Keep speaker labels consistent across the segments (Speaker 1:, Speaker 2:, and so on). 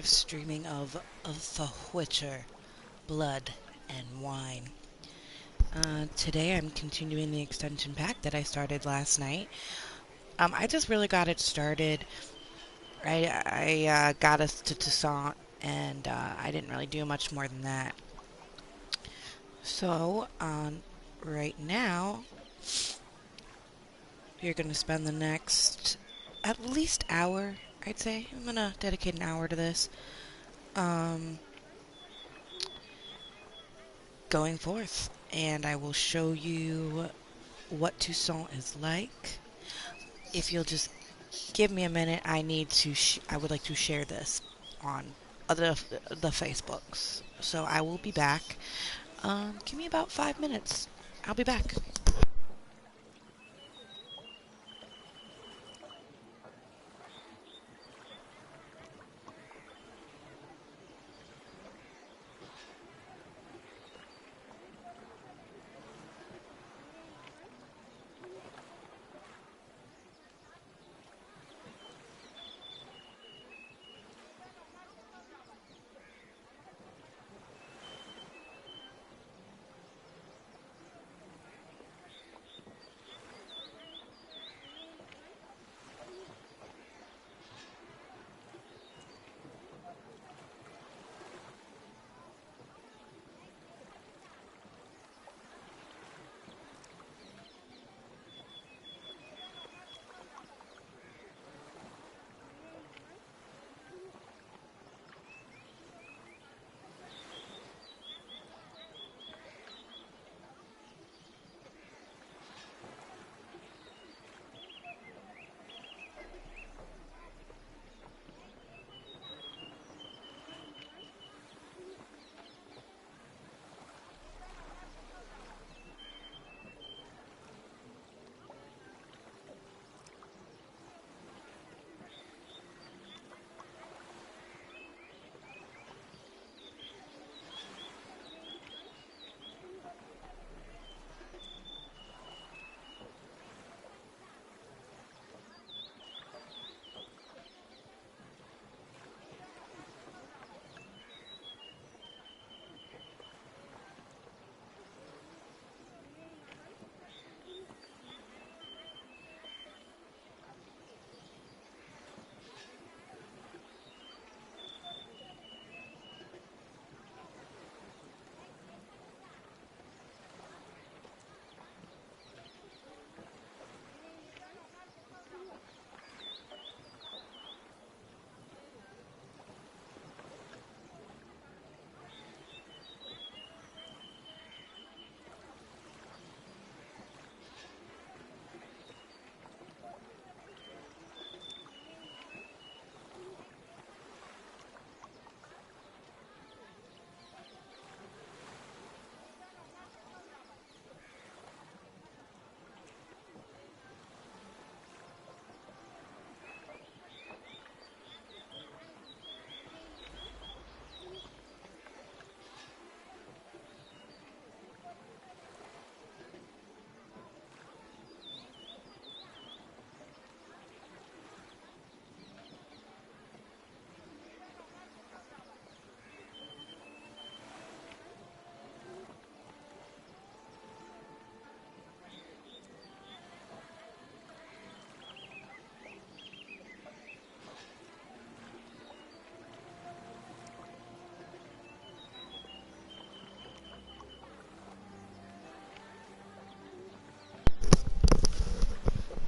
Speaker 1: live streaming of The Witcher, Blood and Wine. Today I'm continuing the extension pack that I started last night. I just really got it started. I got us to Toussaint, and I didn't really do much more than that. So, right now, you're going to spend the next at least hour, I'd say. I'm going to dedicate an hour to this. Um, Going forth, and I will show you what Toussaint is like. If you'll just give me a minute, I would like to share this on the Facebooks. So I will be back. Give me about 5 minutes. I'll be back.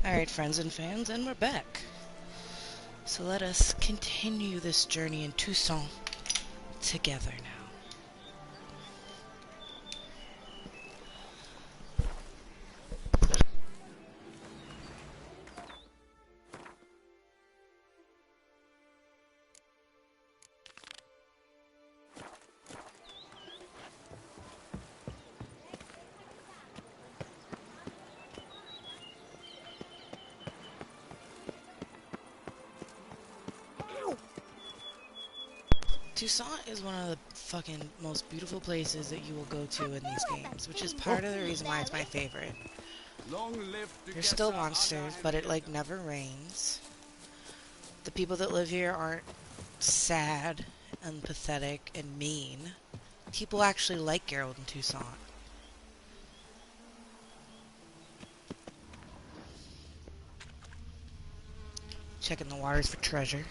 Speaker 1: Alright, friends and fans, and we're back. So let us continue this journey in Toussaint together now. Toussaint is one of the fucking most beautiful places that you will go to in these games, which is part of the reason why it's my favorite. There's still monsters, but it like never rains. The people that live here aren't sad and pathetic and mean. People actually like Gerald and Toussaint. Checking the waters for treasure.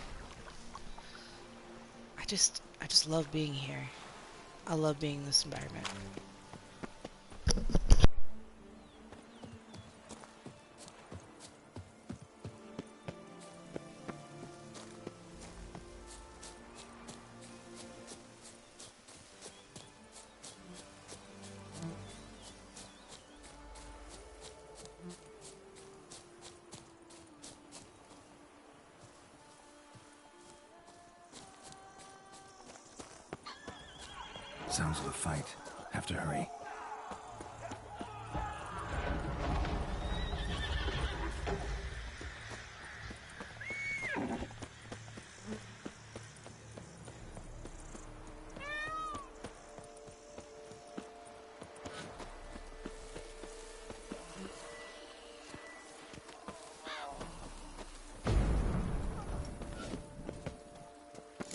Speaker 1: I just love being here. I love being in this environment.
Speaker 2: Sounds of a fight. Have to hurry.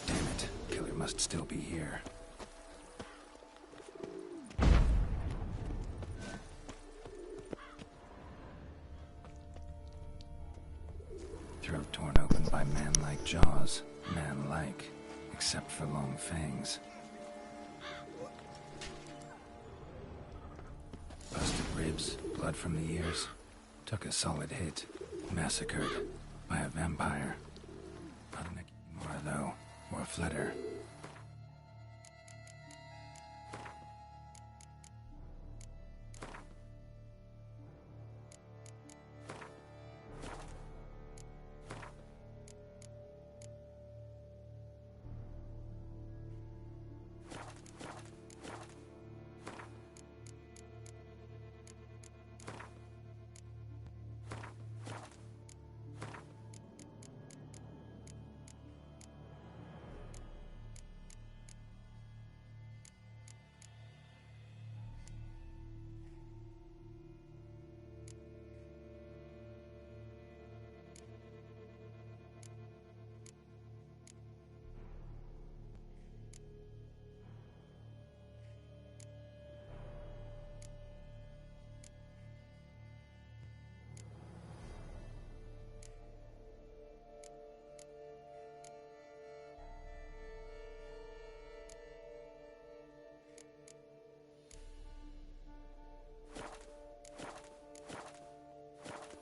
Speaker 2: Damn it. Killer must still be here. Throat torn open by man-like jaws. Man-like, except for long fangs. Busted ribs, blood from the ears. Took a solid hit. Massacred by a vampire. Not an Ekimura, though, or a Flitter.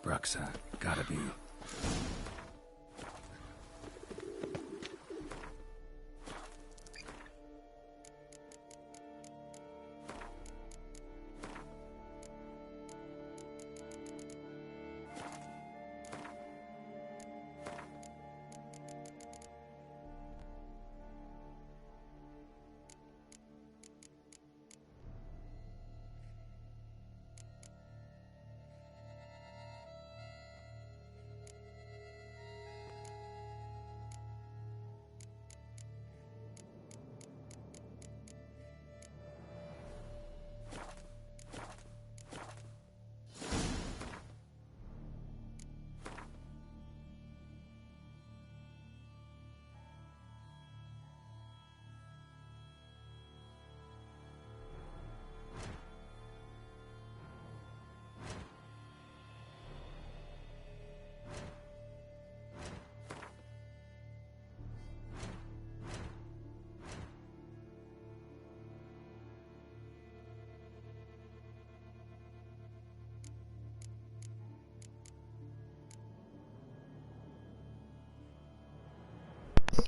Speaker 2: Bruxa, gotta be.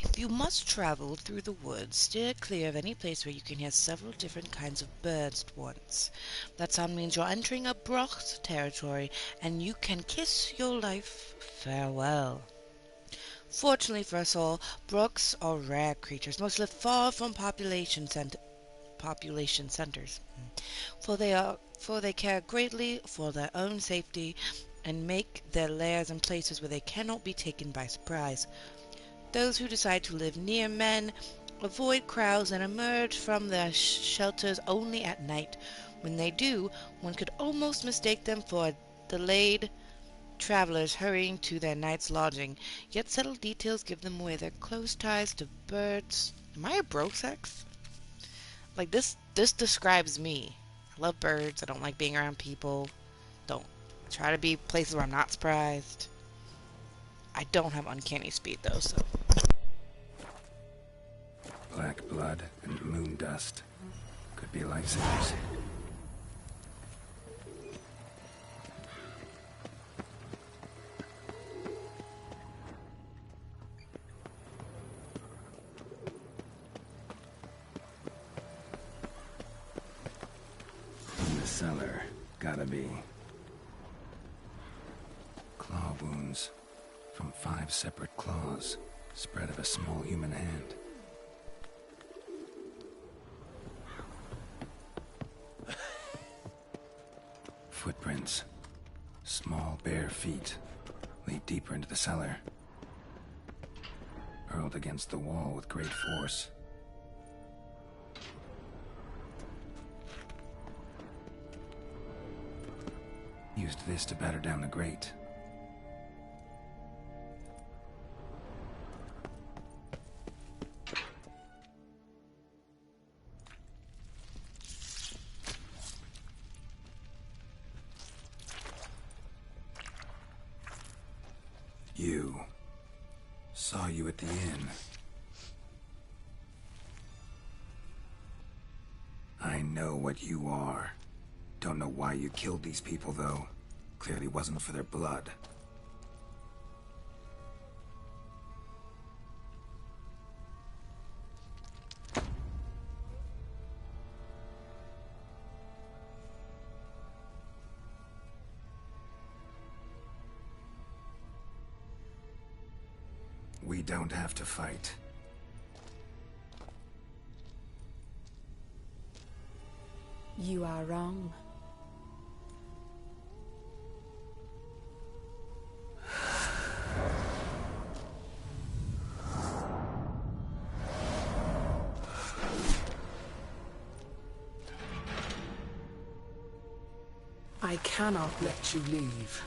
Speaker 1: If you must travel through the woods, steer clear of any place where you can hear several different kinds of birds at once. That sound means you're entering a Broch territory, and you can kiss your life farewell. Fortunately for us all, Brochs are rare creatures. Most live far from population centers, for they care greatly for their own safety and make their lairs in places where they cannot be taken by surprise. Those who decide to live near men avoid crowds and emerge from their shelters only at night. When they do, one could almost mistake them for delayed travelers hurrying to their night's lodging, yet subtle details give them away. Their close ties to birds. Am I a broke sex? Like this describes me. I love birds. I don't like being around people. Don't try to be places where I'm not surprised. I don't have uncanny speed though, so
Speaker 2: Black blood and moon dust could be lifesavers. In the cellar, gotta be claw wounds from 5 separate claws, spread of a small human hand. Footprints. Small, bare feet lead deeper into the cellar. Hurled against the wall with great force. Used this to batter down the grate. You. Saw you at the inn. I know what you are. Don't know why you killed these people, though. Clearly wasn't for their blood. We don't have to fight.
Speaker 3: You are wrong. I cannot let you leave.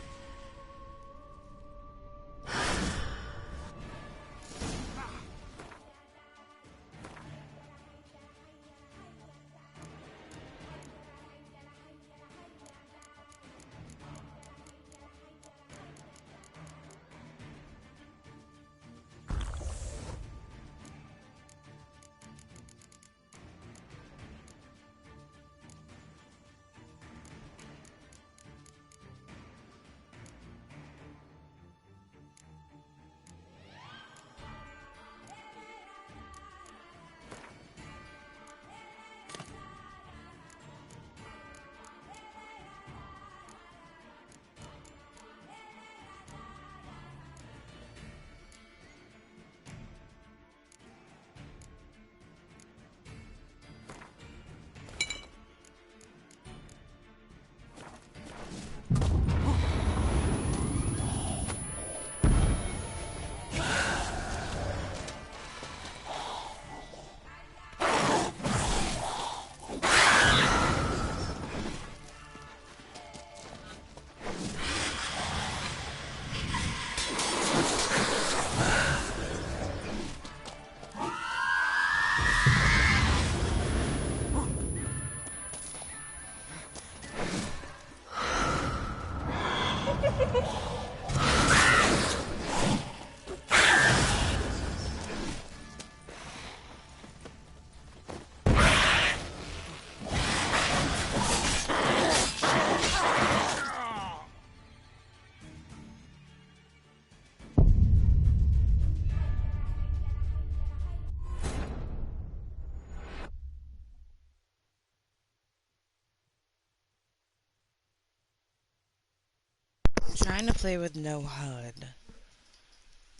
Speaker 1: I'm trying to play with no HUD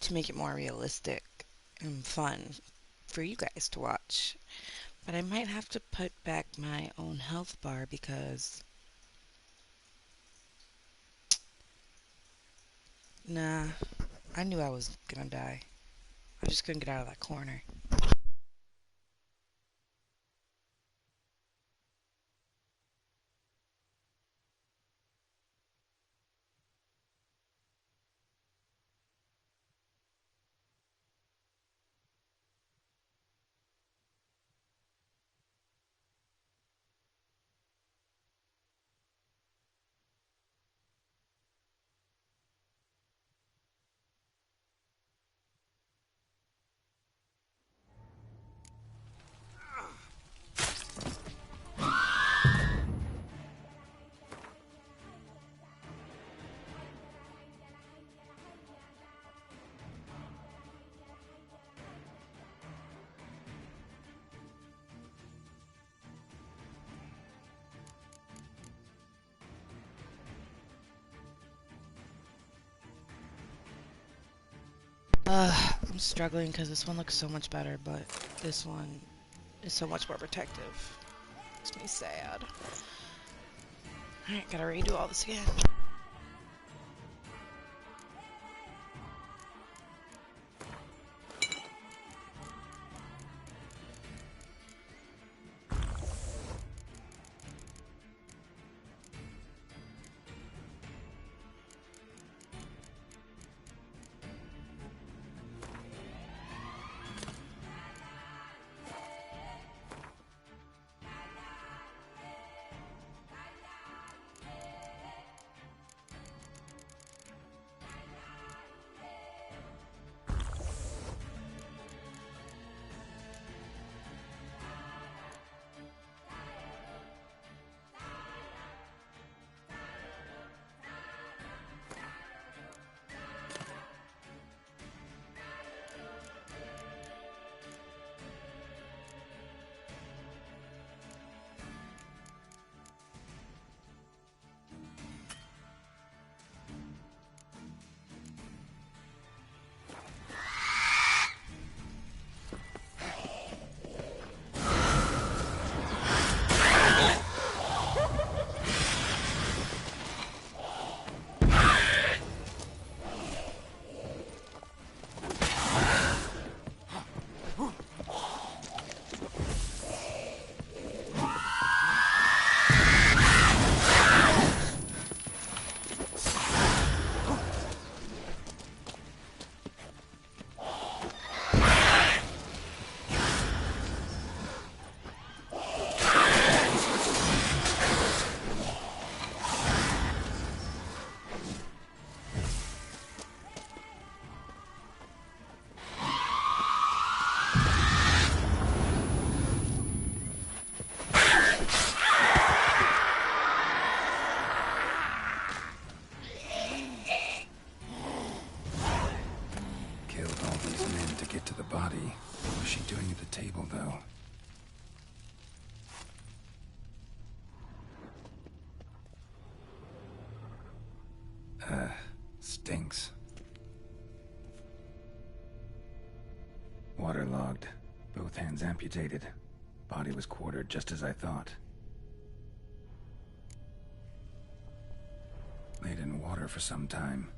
Speaker 1: to make it more realistic and fun for you guys to watch. But I might have to put back my own health bar because nah, I knew I was gonna die. I just couldn't get out of that corner. I'm struggling because this one looks so much better, but this one is so much more protective. Makes me sad. Alright, gotta redo all this again.
Speaker 2: Killed all these men to get to the body. What was she doing at the table, though? Stinks. Waterlogged. Both hands amputated. Body was quartered just as I thought. Laid in water for some time.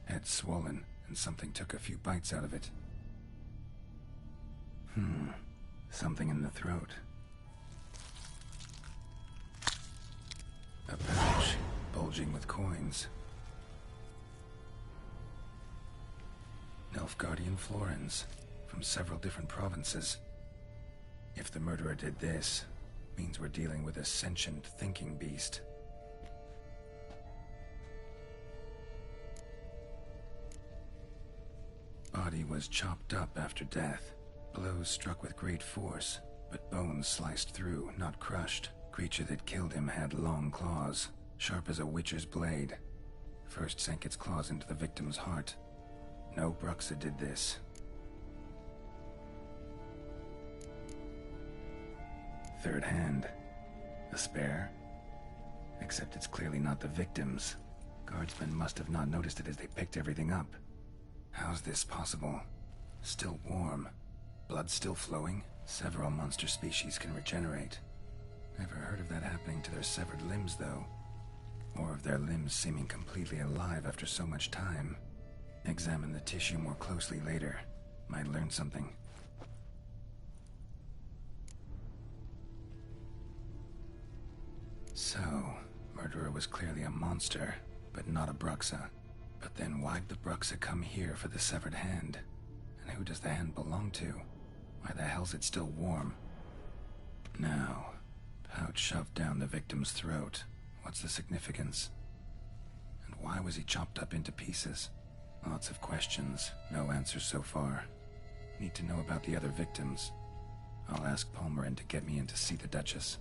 Speaker 2: Head swollen, and something took a few bites out of it. Something in the throat. A pouch, bulging with coins. Nilfgaardian florins, from several different provinces. If the murderer did this, means we're dealing with a sentient thinking beast. Body was chopped up after death. Blows struck with great force, but bones sliced through, not crushed. Creature that killed him had long claws, sharp as a witcher's blade. First sank its claws into the victim's heart. No Bruxa did this. Third hand. A spare? Except it's clearly not the victim's. Guardsmen must have not noticed it as they picked everything up. How's this possible? Still warm. Blood still flowing? Several monster species can regenerate. Never heard of that happening to their severed limbs, though. Or of their limbs seeming completely alive after so much time. Examine the tissue more closely later. Might learn something. So, murderer was clearly a monster, but not a Bruxa. But then why'd the Bruxa come here for the severed hand? And who does the hand belong to? Why the hell's it still warm? Now, pouch shoved down the victim's throat. What's the significance? And why was he chopped up into pieces? Lots of questions, no answers so far. Need to know about the other victims. I'll ask Palmerin to get me in to see the Duchess.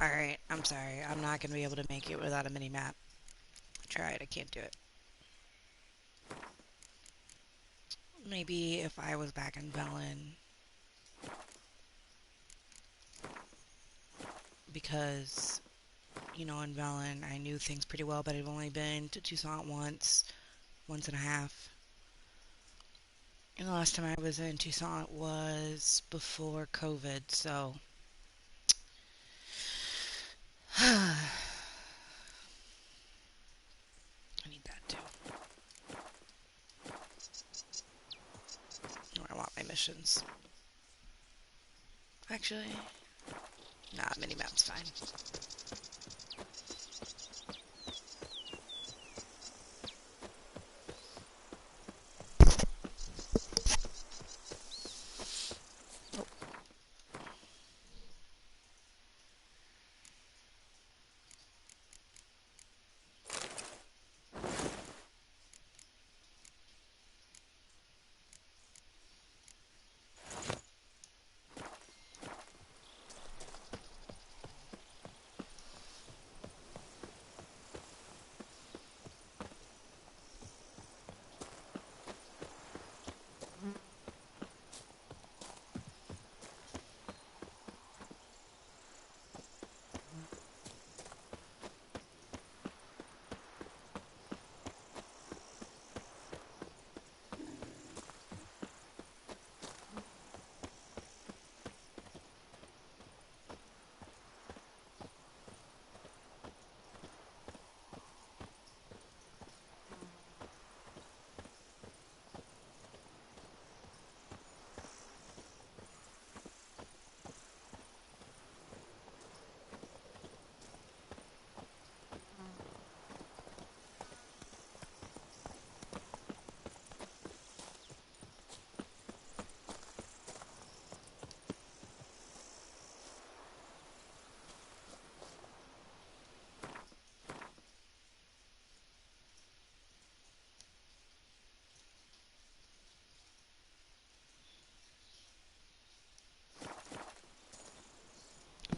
Speaker 1: Alright, I'm sorry. I'm not going to be able to make it without a mini-map. I tried, I can't do it. Maybe if I was back in Velen, because, you know, in Velen I knew things pretty well, but I've only been to Toussaint once and a half. And the last time I was in Toussaint was before COVID, so I need that too. Where I want my missions. Actually, nah, mini-map's fine.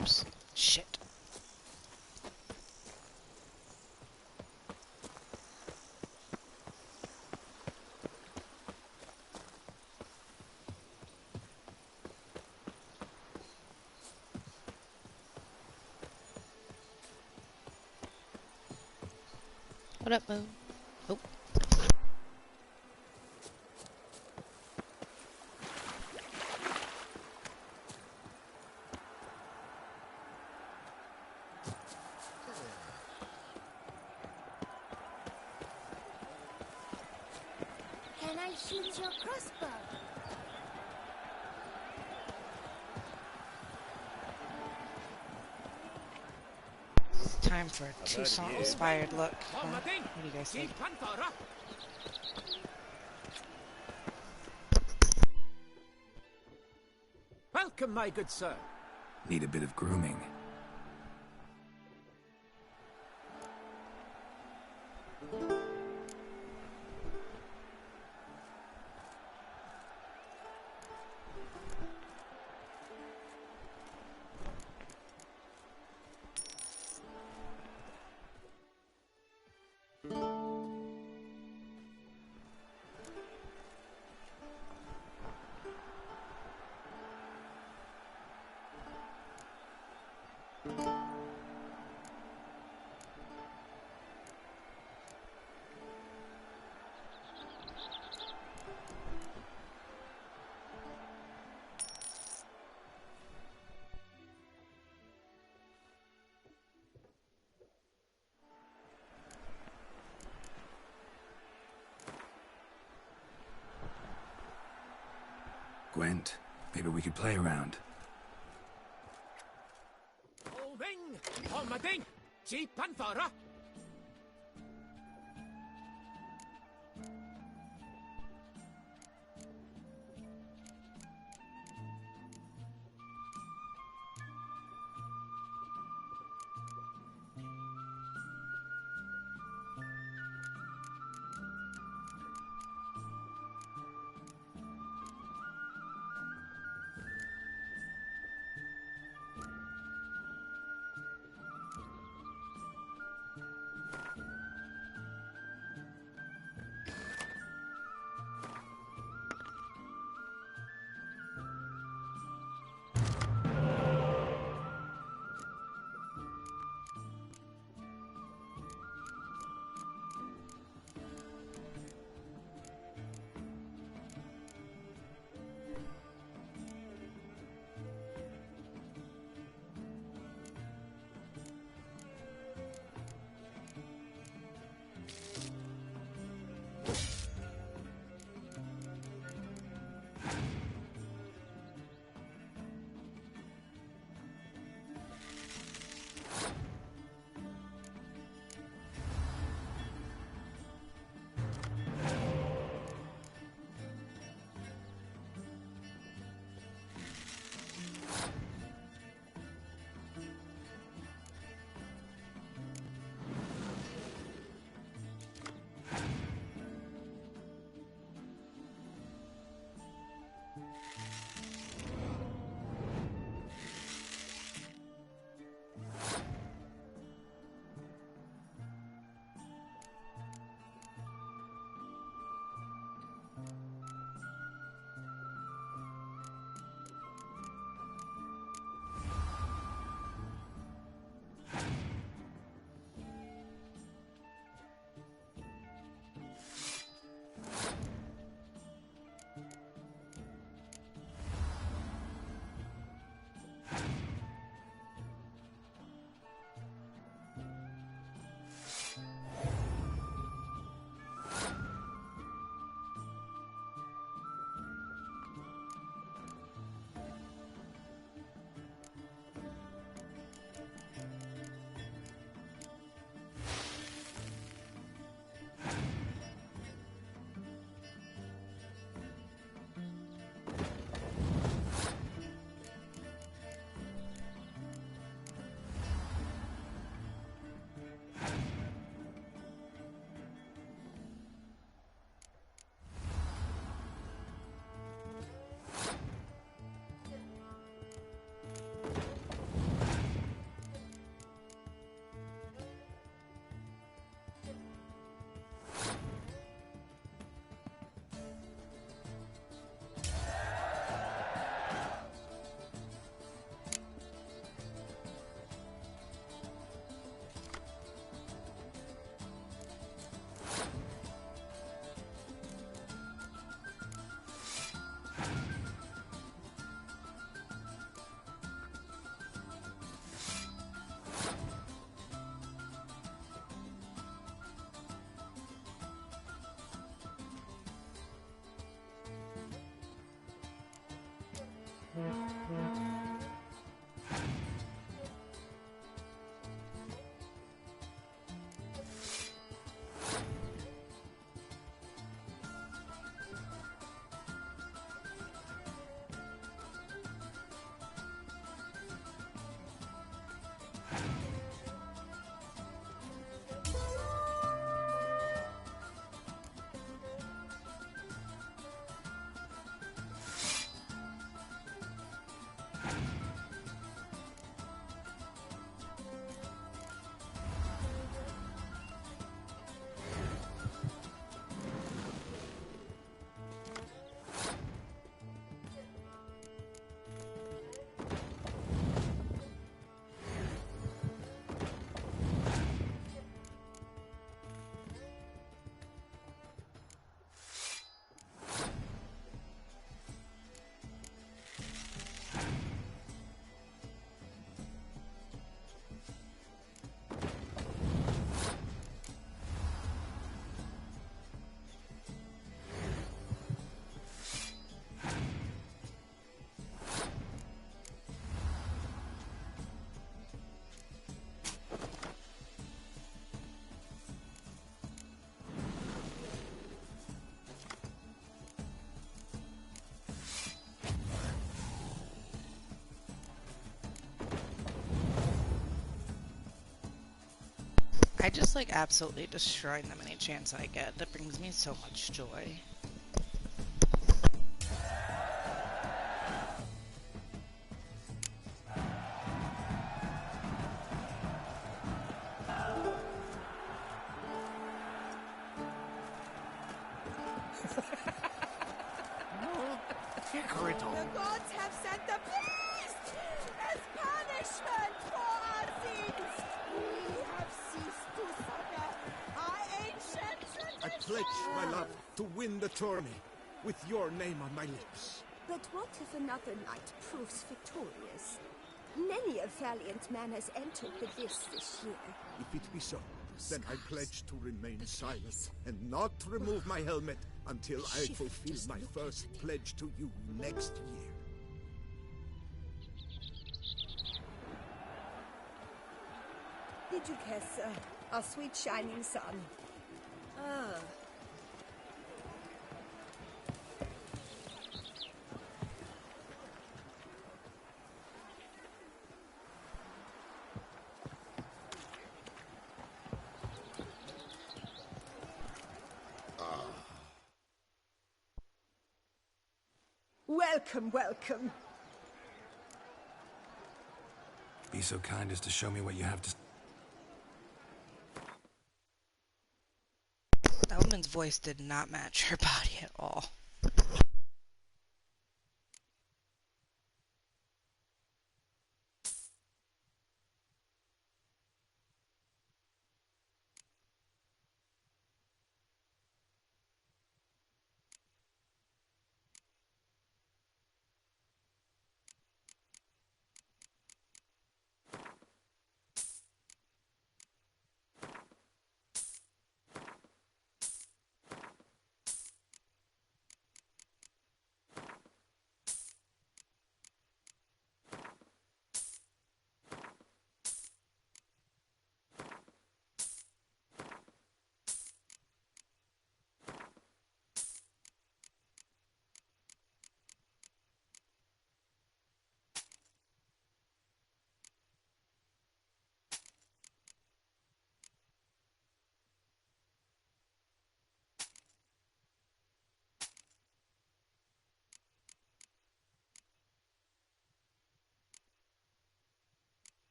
Speaker 1: Oops. Shit. What up, Moon? Oh.
Speaker 4: Can I shoot your crossbow?
Speaker 1: It's time for a Toussaint-inspired look. Huh? What do you guys think?
Speaker 5: Welcome, my good sir.
Speaker 2: Need a bit of grooming. Gwent, maybe we could play around.
Speaker 5: Oving, Homading, Jeep Panthara.
Speaker 1: I just like absolutely destroying them any chance I get. That brings me so much joy.
Speaker 4: The gods have sent a beast as punishment for our sins. We have ceased to suffer our ancient
Speaker 5: I
Speaker 4: tradition.
Speaker 5: pledge my love to win the tourney with your name on my lips.
Speaker 6: But what if another knight proves victorious? Many a valiant man has entered the list this year.
Speaker 5: If it be so, then I pledge to remain silent and not remove my helmet until I fulfill my first pledge to you next year.
Speaker 6: Did you guess, our sweet shining sun? Ah. Welcome, welcome.
Speaker 2: Be so kind as to show me what you have to...
Speaker 1: That woman's voice did not match her body at all.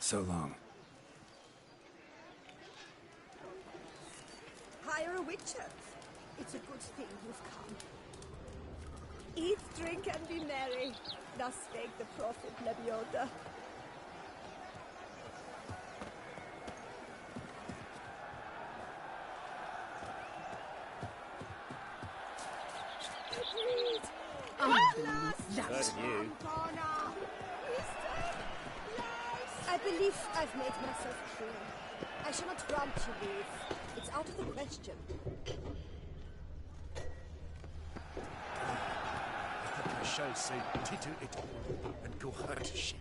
Speaker 2: So long.
Speaker 6: Hire a witcher. It's a good thing you've come. Eat, drink, and be merry. Thus spake the prophet Lebioda.
Speaker 5: That's you.
Speaker 6: I believe I've made myself clear. I shall not grant you leave. It's out of the question.
Speaker 5: I shall say tittle it and go hurt ship.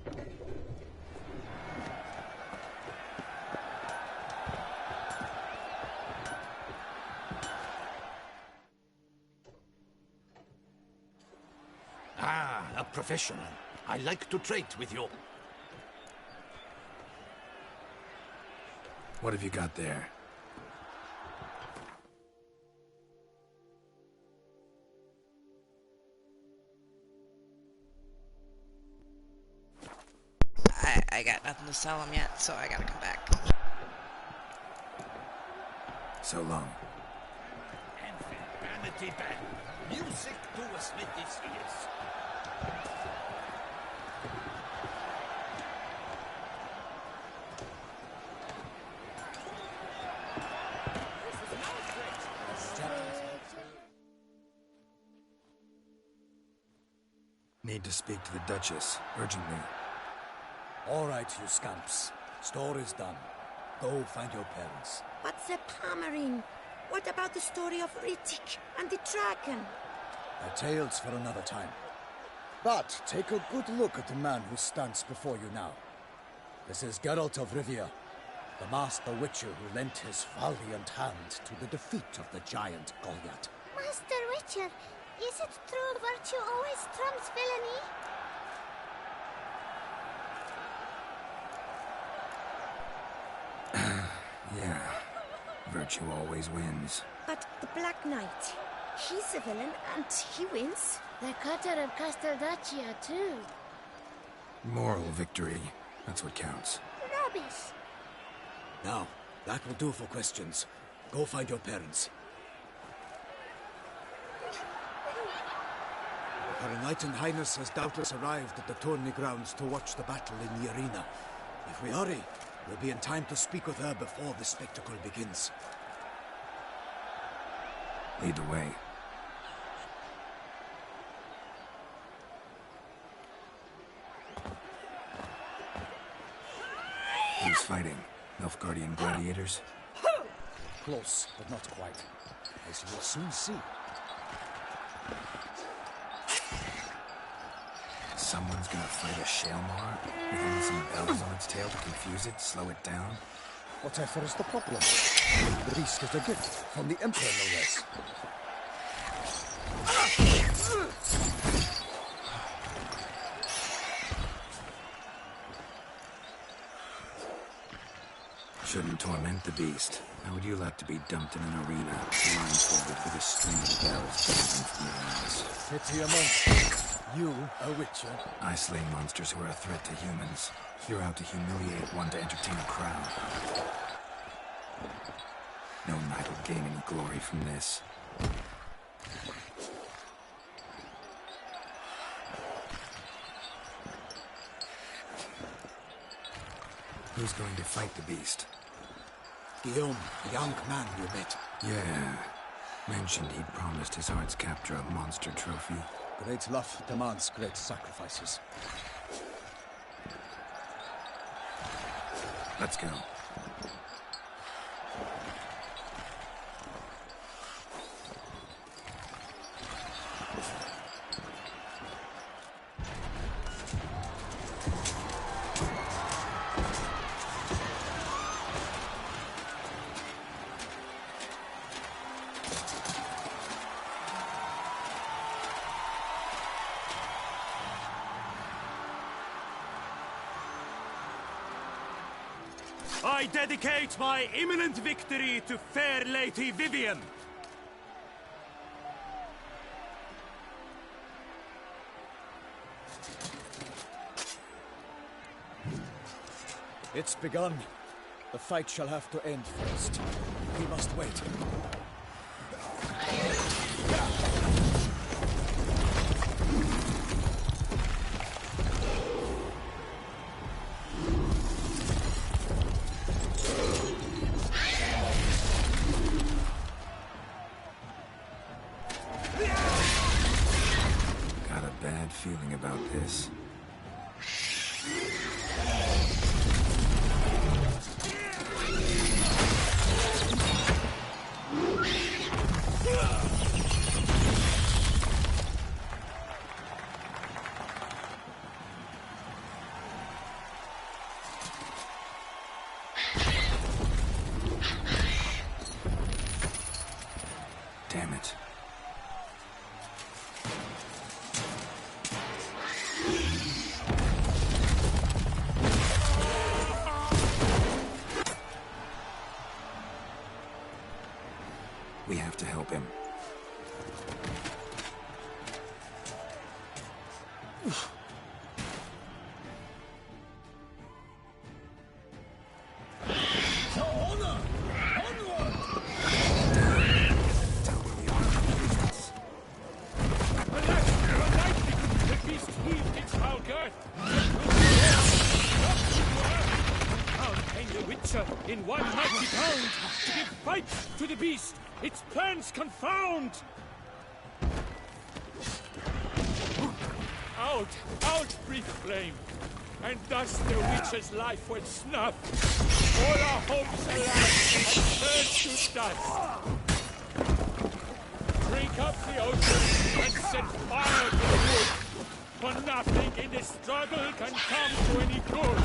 Speaker 5: Ah, a professional. I like to trade with you.
Speaker 2: What have you got there?
Speaker 1: I got nothing to sell him yet, so I gotta come back.
Speaker 2: So long.
Speaker 5: Vanity band. Music to a smithy's ears.
Speaker 2: Need to speak to the Duchess, urgently.
Speaker 7: All right, you scamps. Store is done. Go find your parents.
Speaker 4: But the Palmerine, what about the story of Rittik and the dragon?
Speaker 7: They're tales for another time. But take a good look at the man who stands before you now. This is Geralt of Rivia, the master witcher who lent his valiant hand to the defeat of the giant Goliath.
Speaker 8: Master Witcher, is it true virtue always trumps villainy?
Speaker 2: Yeah, virtue always wins.
Speaker 6: But the Black Knight, he's a villain and he wins.
Speaker 8: The cutter of Casteldaccia, too.
Speaker 2: Moral victory, that's what counts.
Speaker 8: Rubbish.
Speaker 7: Now, that will do for questions. Go find your parents. Her Knight and Highness has doubtless arrived at the tourney grounds to watch the battle in the arena. If we hurry, we'll be in time to speak with her before the spectacle begins.
Speaker 2: Lead the way. Who's fighting? Nilfgaardian gladiators?
Speaker 7: Close, but not quite. As you will soon see.
Speaker 2: Someone's gonna fight a Shaelmaar? With only some bells on its tail to confuse it, slow it down?
Speaker 7: Whatever is the problem? The beast is a gift from the Emperor, no less.
Speaker 2: Shouldn't torment the beast. How would you like to be dumped in an arena, blindfolded with a string of bells dangling from your eyes?
Speaker 7: Pity a monster. You, a witcher.
Speaker 2: I slay monsters who are a threat to humans. You're out to humiliate one to entertain a crowd. No knight will gain any glory from this. Who's going to fight the beast?
Speaker 7: Guillaume, the young man you met.
Speaker 2: Yeah. Mentioned he'd promised his heart's captor a monster trophy.
Speaker 7: Great love demands great sacrifices.
Speaker 2: Let's go.
Speaker 9: I dedicate my imminent victory to fair Lady Vivienne.
Speaker 7: It's begun. The fight shall have to end first. We must wait.
Speaker 2: Got a bad feeling about this. Damn it. We have to help him.
Speaker 9: In one mighty bound, to give fight to the beast, its plans confound! Out, out, brief flame, and thus the witch's life will snuff. All our hopes alive and turn to dust. Drink up the ocean and set fire to the wood, for nothing in this struggle can come to any good.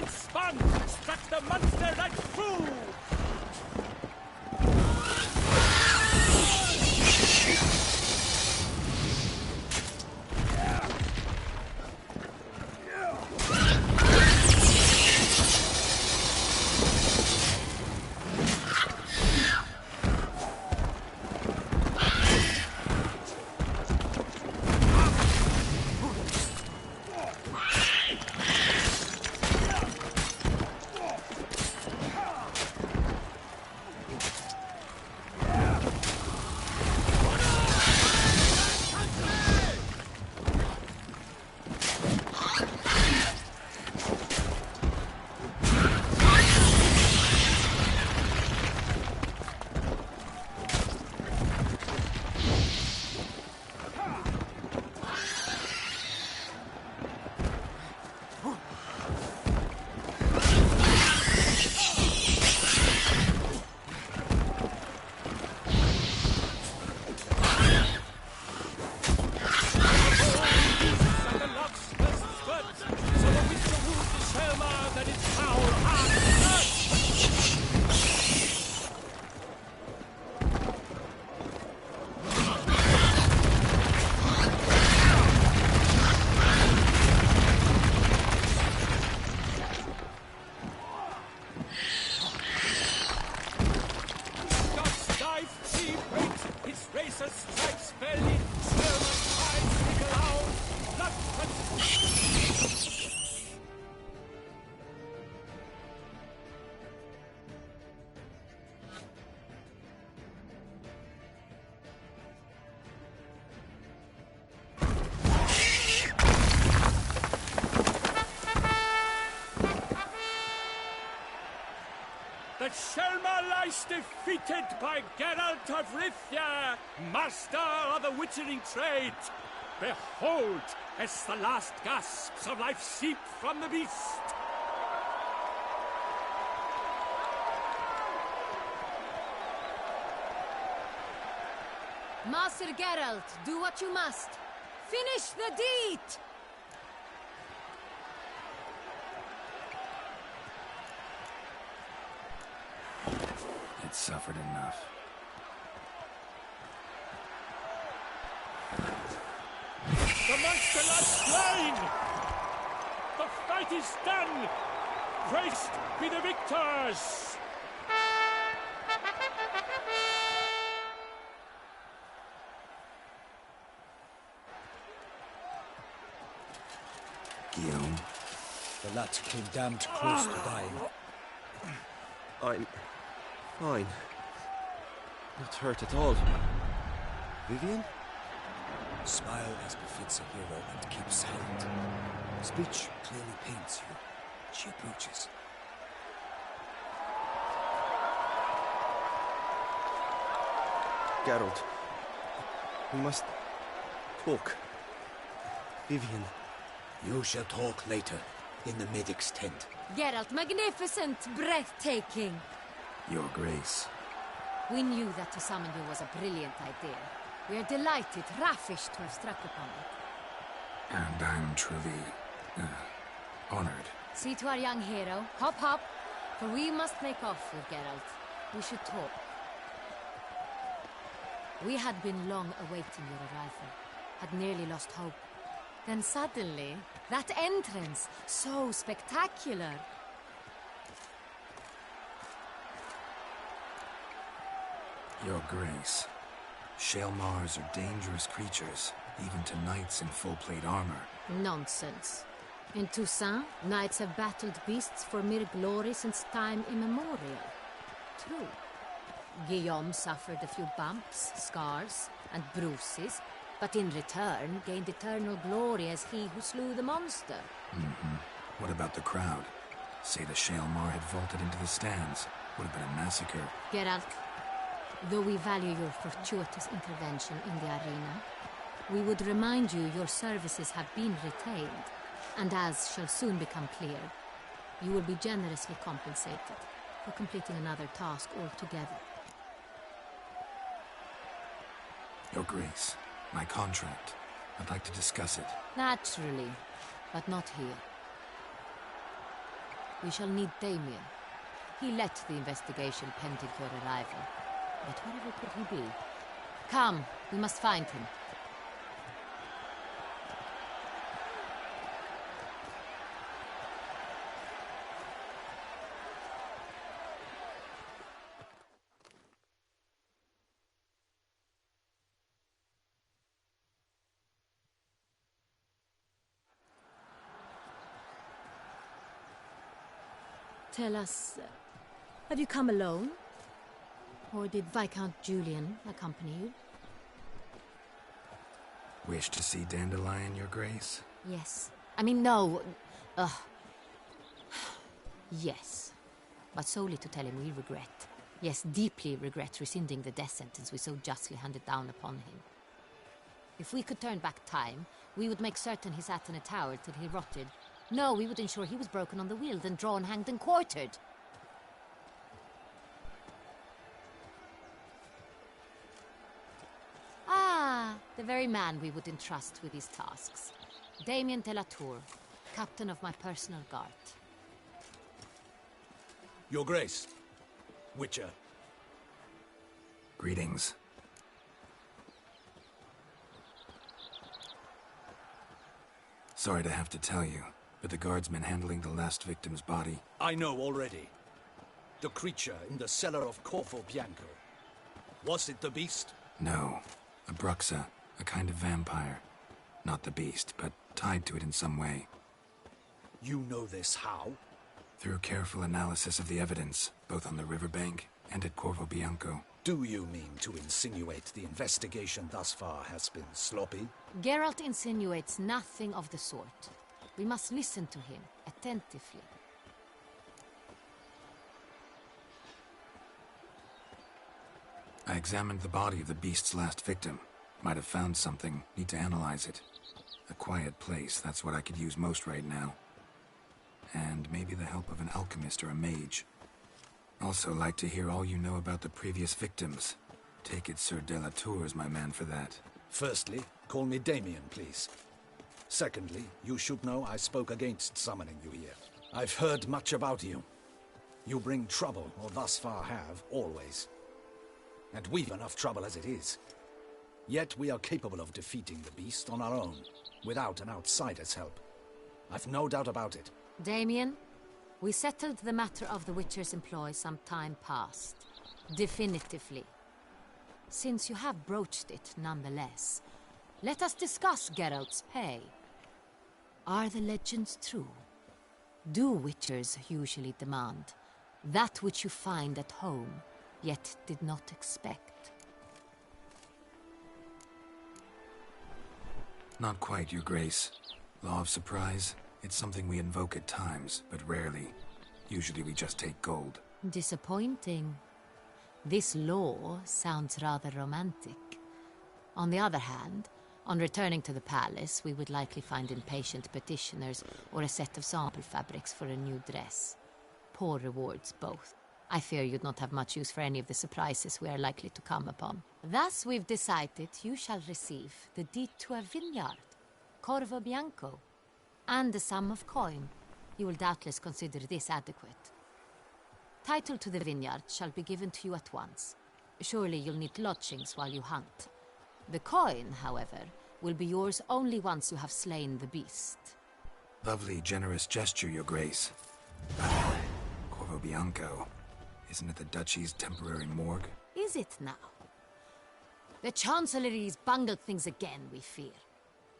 Speaker 9: and spun, struck the monster right through. The Shelma lies defeated by Geralt of Rivia, master of the witchering trade. Behold, as the last gasps of life seep from the beast.
Speaker 10: Master Geralt, do what you must. Finish the deed!
Speaker 2: It suffered enough.
Speaker 9: The monster lies slain! The fight is done! Praised be the victors!
Speaker 2: Guillaume?
Speaker 7: The lad came damned close to dying.
Speaker 11: I'm fine. Not hurt at all. Vivian?
Speaker 7: Smile as befits a hero and keep silent. Speech clearly paints you. She approaches.
Speaker 11: Geralt. We must talk. Vivian.
Speaker 7: You shall talk later, in the medic's tent.
Speaker 10: Geralt, magnificent, breathtaking.
Speaker 2: Your Grace.
Speaker 10: We knew that to summon you was a brilliant idea. We are delighted, ravished to have struck upon it.
Speaker 2: And I'm truly honored.
Speaker 10: See to our young hero. Hop, hop. For we must make off with Geralt. We should talk. We had been long awaiting your arrival. Had nearly lost hope. Then suddenly, that entrance, so spectacular.
Speaker 2: Your Grace. Shaelmars are dangerous creatures, even to knights in full plate armor.
Speaker 10: Nonsense. In Toussaint, knights have battled beasts for mere glory since time immemorial. True. Guillaume suffered a few bumps, scars, and bruises, but in return gained eternal glory as he who slew the monster.
Speaker 2: What about the crowd? Say the Shaelmar had vaulted into the stands. Would have been a massacre.
Speaker 10: Geralt, though we value your fortuitous intervention in the arena, we would remind you your services have been retained, and as shall soon become clear, you will be generously compensated for completing another task altogether.
Speaker 2: Your Grace, my contract. I'd like to discuss it.
Speaker 10: Naturally, but not here. We shall need Damien. He led the investigation pending your arrival. But wherever could he be? Come, we must find him. Tell us, have you come alone? Or did Viscount Julian accompany you?
Speaker 2: Wish to see Dandelion, Your Grace?
Speaker 10: Yes. I mean, no. Yes. But solely to tell him we regret. Yes, deeply regret rescinding the death sentence we so justly handed down upon him. If we could turn back time, we would make certain he sat in a tower till he rotted. No, we would ensure he was broken on the wheel, then drawn, hanged, and quartered. Ah, the very man we would entrust with these tasks. Damien de la Tour, captain of my personal guard.
Speaker 7: Your Grace. Witcher.
Speaker 2: Greetings. Sorry to have to tell you, but the guardsman handling the last victim's body...
Speaker 7: I know already. The creature in the cellar of Corvo Bianco. Was it the beast?
Speaker 2: No. A Bruxa, a kind of vampire. Not the beast, but tied to it in some way.
Speaker 7: You know this how?
Speaker 2: Through careful analysis of the evidence, both on the riverbank and at Corvo Bianco.
Speaker 7: Do you mean to insinuate the investigation thus far has been sloppy?
Speaker 10: Geralt insinuates nothing of the sort. We must listen to him attentively.
Speaker 2: I examined the body of the beast's last victim. Might have found something. Need to analyze it. A quiet place, that's what I could use most right now. And maybe the help of an alchemist or a mage. Also like to hear all you know about the previous victims. Take it Sir de la Tour is my man for that.
Speaker 7: Firstly, call me Damien, please. Secondly, you should know I spoke against summoning you here. I've heard much about you. You bring trouble, or thus far have, always. And we've enough trouble as it is. Yet we are capable of defeating the beast on our own, without an outsider's help. I've no doubt about it.
Speaker 10: Damien, we settled the matter of the Witcher's employ some time past. Definitively. Since you have broached it nonetheless, let us discuss Geralt's pay. Are the legends true? Do Witchers usually demand that which you find at home, yet did not expect?
Speaker 2: Not quite, Your Grace. Law of surprise, it's something we invoke at times, but rarely. Usually we just take gold.
Speaker 10: Disappointing. This law sounds rather romantic. On the other hand, on returning to the palace, we would likely find impatient petitioners or a set of sample fabrics for a new dress. Poor rewards, both. I fear you'd not have much use for any of the surprises we are likely to come upon. Thus, we've decided you shall receive the deed to a vineyard, Corvo Bianco, and the sum of coin. You will doubtless consider this adequate. Title to the vineyard shall be given to you at once. Surely you'll need lodgings while you hunt. The coin, however, will be yours only once you have slain the beast.
Speaker 2: Lovely, generous gesture, Your Grace. Corvo Bianco. Isn't it the Duchy's temporary morgue?
Speaker 10: Is it now? The Chancellery's bungled things again, we fear.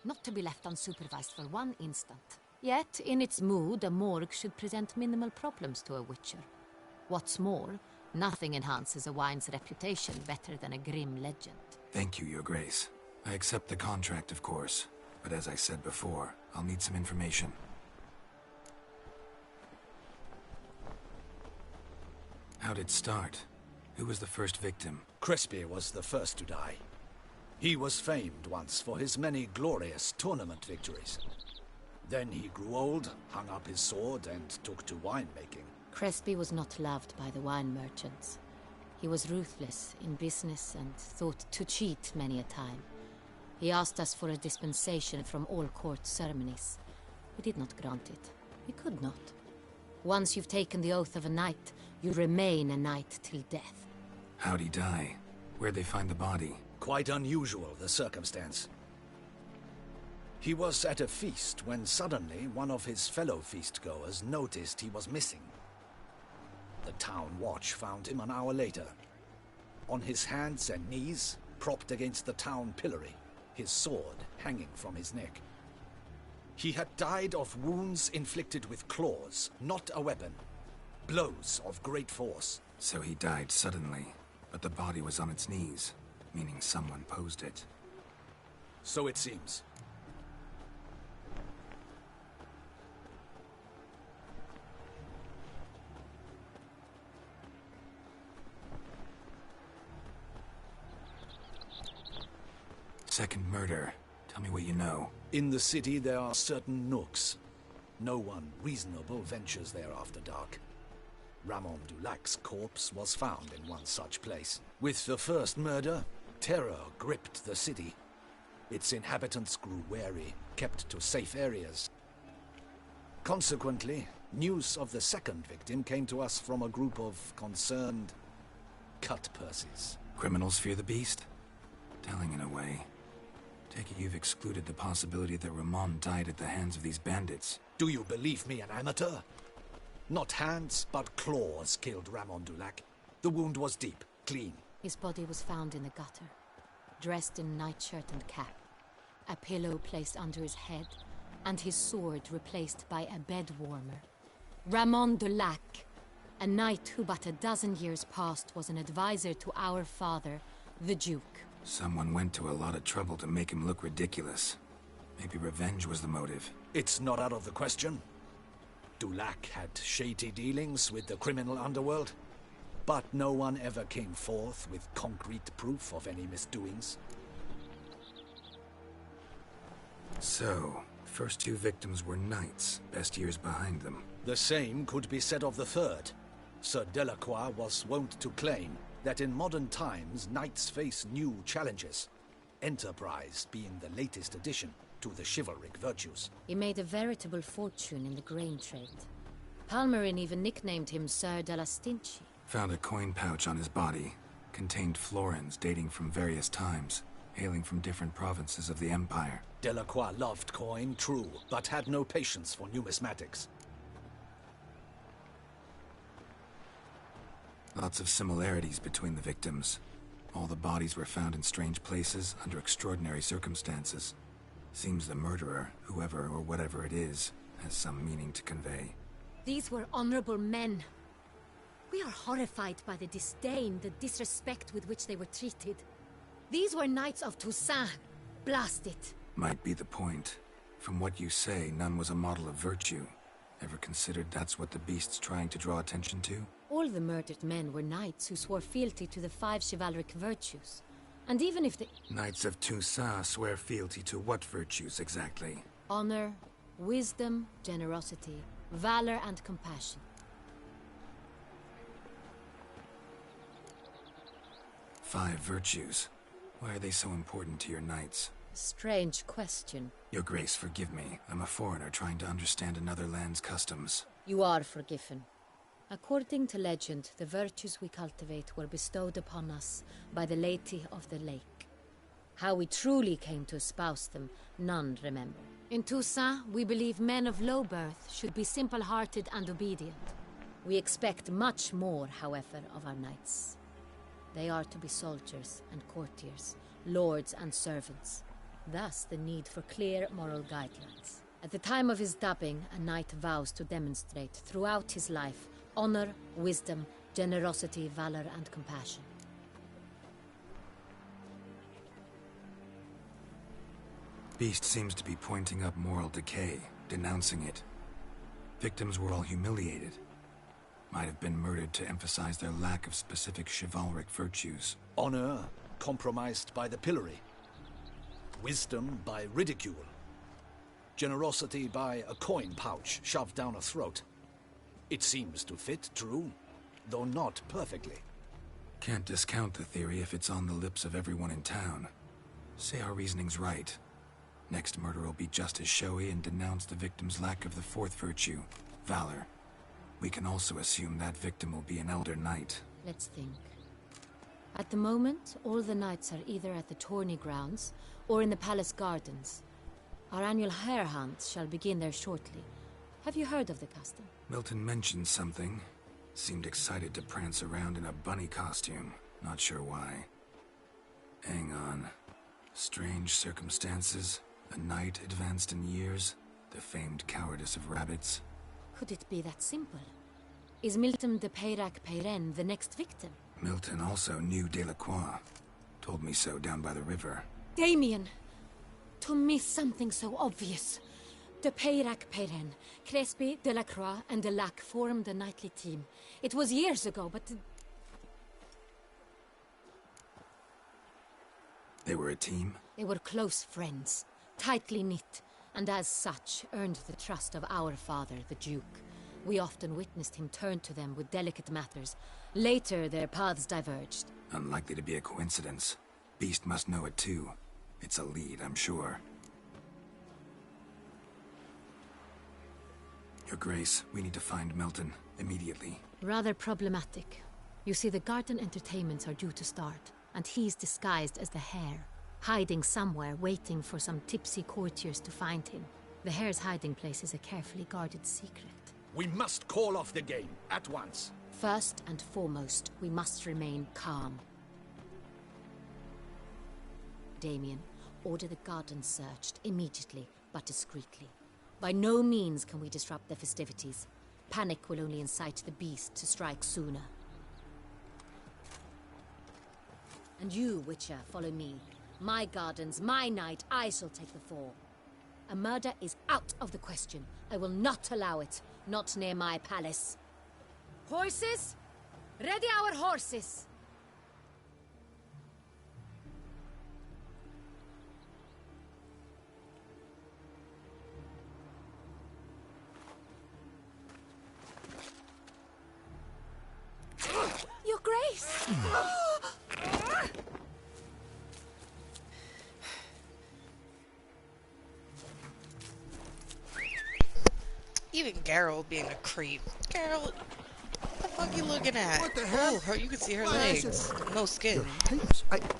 Speaker 10: Not to be left unsupervised for one instant. Yet, in its mood, a morgue should present minimal problems to a Witcher. What's more, nothing enhances a wine's reputation better than a grim legend.
Speaker 2: Thank you, Your Grace. I accept the contract, of course. But as I said before, I'll need some information. How'd it start? Who was the first victim?
Speaker 7: Crespi was the first to die. He was famed once for his many glorious tournament victories. Then he grew old, hung up his sword, and took to winemaking.
Speaker 10: Crespi was not loved by the wine merchants. He was ruthless in business and thought to cheat many a time. He asked us for a dispensation from all court ceremonies. We did not grant it. We could not. Once you've taken the oath of a knight, you remain a knight till death.
Speaker 2: How'd he die? Where'd they find the body?
Speaker 7: Quite unusual, the circumstance. He was at a feast when suddenly one of his fellow feastgoers noticed he was missing. The town watch found him an hour later. On his hands and knees, propped against the town pillory, his sword hanging from his neck. He had died of wounds inflicted with claws, not a weapon. Blows of great force.
Speaker 2: So he died suddenly, but the body was on its knees, meaning someone posed it.
Speaker 7: So it seems.
Speaker 2: Second murder. Tell me what you know.
Speaker 7: In the city there are certain nooks. No one reasonable ventures there after dark. Ramon Dulac's corpse was found in one such place. With the first murder, terror gripped the city. Its inhabitants grew wary, kept to safe areas. Consequently, news of the second victim came to us from a group of concerned cut-purses.
Speaker 2: Criminals fear the beast? Telling in a way. Take it you've excluded the possibility that Ramon died at the hands of these bandits.
Speaker 7: Do you believe me an amateur? Not hands, but claws killed Ramon Dulac. The wound was deep, clean.
Speaker 10: His body was found in the gutter, dressed in nightshirt and cap, a pillow placed under his head, and his sword replaced by a bed warmer. Ramon Dulac, a knight who but a dozen years past was an advisor to our father, the Duke.
Speaker 2: Someone went to a lot of trouble to make him look ridiculous. Maybe revenge was the motive.
Speaker 7: It's not out of the question. Dulac had shady dealings with the criminal underworld, but no one ever came forth with concrete proof of any misdoings.
Speaker 2: So, first two victims were knights, best years behind them.
Speaker 7: The same could be said of the third. Sir Delacroix was wont to claim that in modern times knights face new challenges, enterprise being the latest addition to the chivalric virtues.
Speaker 10: He made a veritable fortune in the grain trade. Palmerin even nicknamed him Sir de la Stinchi.
Speaker 2: Found a coin pouch on his body. Contained florins dating from various times, hailing from different provinces of the Empire.
Speaker 7: Delacroix loved coin, true, but had no patience for numismatics.
Speaker 2: Lots of similarities between the victims. All the bodies were found in strange places, under extraordinary circumstances. Seems the murderer, whoever or whatever it is, has some meaning to convey.
Speaker 10: These were honorable men. We are horrified by the disdain, the disrespect with which they were treated. These were knights of Toussaint. Blast it.
Speaker 2: Might be the point. From what you say, none was a model of virtue. Ever considered that's what the beast's trying to draw attention to?
Speaker 10: All the murdered men were knights who swore fealty to the 5 chivalric virtues. And even if the
Speaker 2: Knights of Toussaint swear fealty to what virtues exactly?
Speaker 10: honor, wisdom, generosity, valor, and compassion.
Speaker 2: Five virtues. Why are they so important to your knights?
Speaker 10: Strange question.
Speaker 2: Your Grace, forgive me. I'm a foreigner trying to understand another land's customs.
Speaker 10: You are forgiven. According to legend, the virtues we cultivate were bestowed upon us by the Lady of the Lake. How we truly came to espouse them, none remember. In Toussaint, we believe men of low birth should be simple-hearted and obedient. We expect much more, however, of our knights. They are to be soldiers and courtiers, lords and servants. Thus, the need for clear moral guidelines. At the time of his dubbing, a knight vows to demonstrate throughout his life honor, wisdom, generosity, valor, and compassion.
Speaker 2: Beast seems to be pointing up moral decay, denouncing it. Victims were all humiliated. Might have been murdered to emphasize their lack of specific chivalric virtues.
Speaker 7: Honor compromised by the pillory. Wisdom by ridicule. Generosity by a coin pouch shoved down a throat. It seems to fit, true, though not perfectly.
Speaker 2: Can't discount the theory if it's on the lips of everyone in town. Say our reasoning's right. Next murder will be just as showy and denounce the victim's lack of the fourth virtue, valor. We can also assume that victim will be an Elder Knight.
Speaker 10: Let's think. At the moment, all the knights are either at the tourney grounds or in the palace gardens. Our annual hare hunt shall begin there shortly. Have you heard of the custom?
Speaker 2: Milton mentioned something. Seemed excited to prance around in a bunny costume. Not sure why. Hang on. Strange circumstances. A knight advanced in years. The famed cowardice of rabbits.
Speaker 10: Could it be that simple? Is Milton de Peyrac Peyren the next victim?
Speaker 2: Milton also knew Delacroix. Told me so down by the river.
Speaker 10: Damien! To miss something so obvious. De Peyrac Peyren, Crespi, Delacroix, and Delac formed a knightly team. It was years ago, but...
Speaker 2: They were a team?
Speaker 10: They were close friends, tightly knit, and as such earned the trust of our father, the Duke. We often witnessed him turn to them with delicate matters. Later, their paths diverged.
Speaker 2: Unlikely to be a coincidence. Beast must know it too. It's a lead, I'm sure. Your Grace, we need to find Milton, immediately.
Speaker 10: Rather problematic. You see, the garden entertainments are due to start, and he's disguised as the Hare, hiding somewhere, waiting for some tipsy courtiers to find him. The Hare's hiding place is a carefully guarded secret.
Speaker 7: We must call off the game, at once.
Speaker 10: First and foremost, we must remain calm. Damien, order the garden searched immediately, but discreetly. By no means can we disrupt the festivities. Panic will only incite the beast to strike sooner. And you, Witcher, follow me. My gardens, my night, I shall take the fall. A murder is out of the question. I will not allow it. Not near my palace. Horses? Ready our horses!
Speaker 6: Your Grace!
Speaker 1: Even Geralt being a creep. Geralt, what the fuck you looking at?
Speaker 5: What the hell?
Speaker 1: Oh, her, you can see her legs. No skin.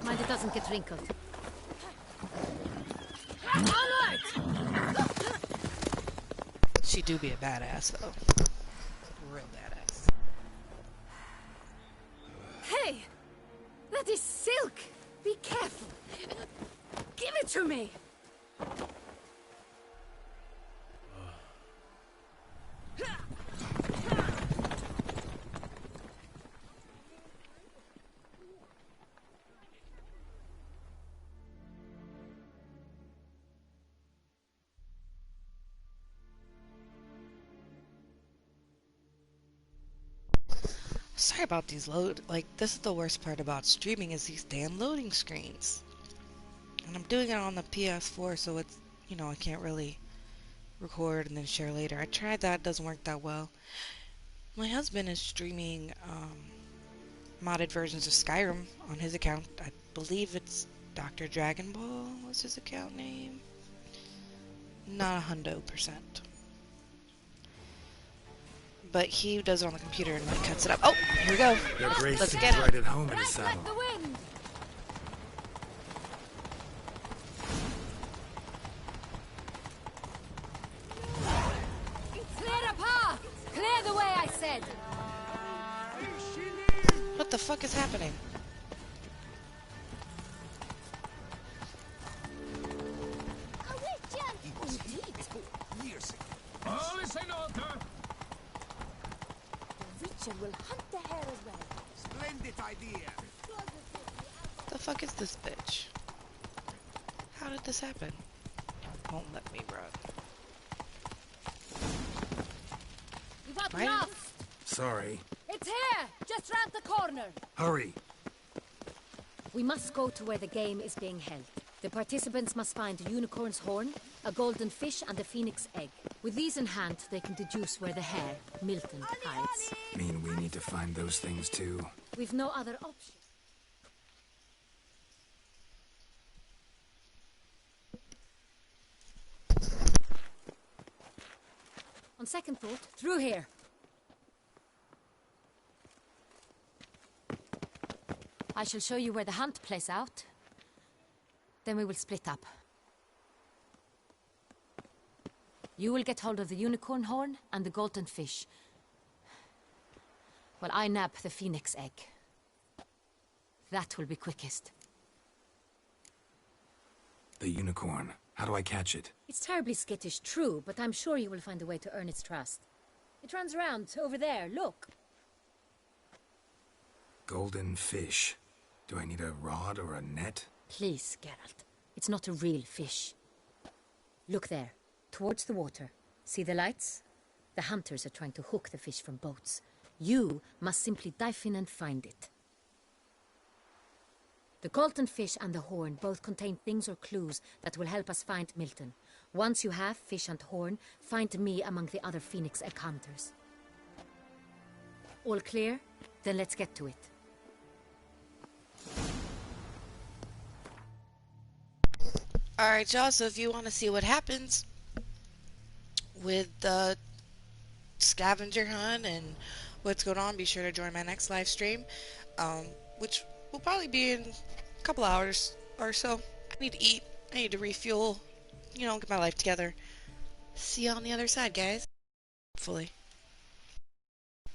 Speaker 10: Mind it doesn't get wrinkled.
Speaker 1: She do be a badass, though. Real badass.
Speaker 6: Hey! That is silk! Be careful! Give it to me!
Speaker 1: Sorry about these this is the worst part about streaming is these damn loading screens. And I'm doing it on the PS4, so it's, you know, I can't really record and then share later. I tried that, doesn't work that well. My husband is streaming modded versions of Skyrim on his account. I believe it's Dr. Dragon Ball was his account name. Not 100%. But he does it on the computer and like cuts it up. Oh, here we go.
Speaker 2: Your Grace
Speaker 1: Let's
Speaker 2: seems
Speaker 1: get
Speaker 2: right
Speaker 1: it.
Speaker 2: at home in the saddle.
Speaker 6: The wind!
Speaker 10: Clear a path! Clear the way, I said!
Speaker 1: What the fuck is happening?
Speaker 8: A witcher!
Speaker 7: Years ago.
Speaker 9: All is in order.
Speaker 6: The Witcher will hunt the hare as well.
Speaker 5: Splendid idea.
Speaker 1: The fuck is this bitch? How did this happen? Won't let me run.
Speaker 10: You got
Speaker 1: Right?
Speaker 10: lost!
Speaker 2: Sorry.
Speaker 10: It's here! Just round the corner!
Speaker 2: Hurry.
Speaker 10: We must go to where the game is being held. The participants must find a unicorn's horn, a golden fish, and a phoenix egg. With these in hand, they can deduce where the hare, Milton, hides.
Speaker 2: Mean we need to find those things too.
Speaker 10: We've no other option. On second thought, through here. I shall show you where the hunt plays out. Then we will split up. You will get hold of the unicorn horn and the golden fish. While I nab the phoenix egg. That will be quickest.
Speaker 2: The unicorn. How do I catch it?
Speaker 10: It's terribly skittish, true, but I'm sure you will find a way to earn its trust. It runs around, over there, look.
Speaker 2: Golden fish. Do I need a rod or a net?
Speaker 10: Please, Geralt. It's not a real fish. Look there, towards the water. See the lights? The hunters are trying to hook the fish from boats. You must simply dive in and find it. The golden fish and the horn both contain things or clues that will help us find Milton. Once you have fish and horn, find me among the other Phoenix Egg hunters. All clear? Then let's get to it.
Speaker 1: Alright, y'all, so if you want to see what happens with the scavenger hunt and what's going on, be sure to join my next live stream, which will probably be in a couple hours or so. I need to eat, I need to refuel, you know, get my life together. See you on the other side, guys. Hopefully.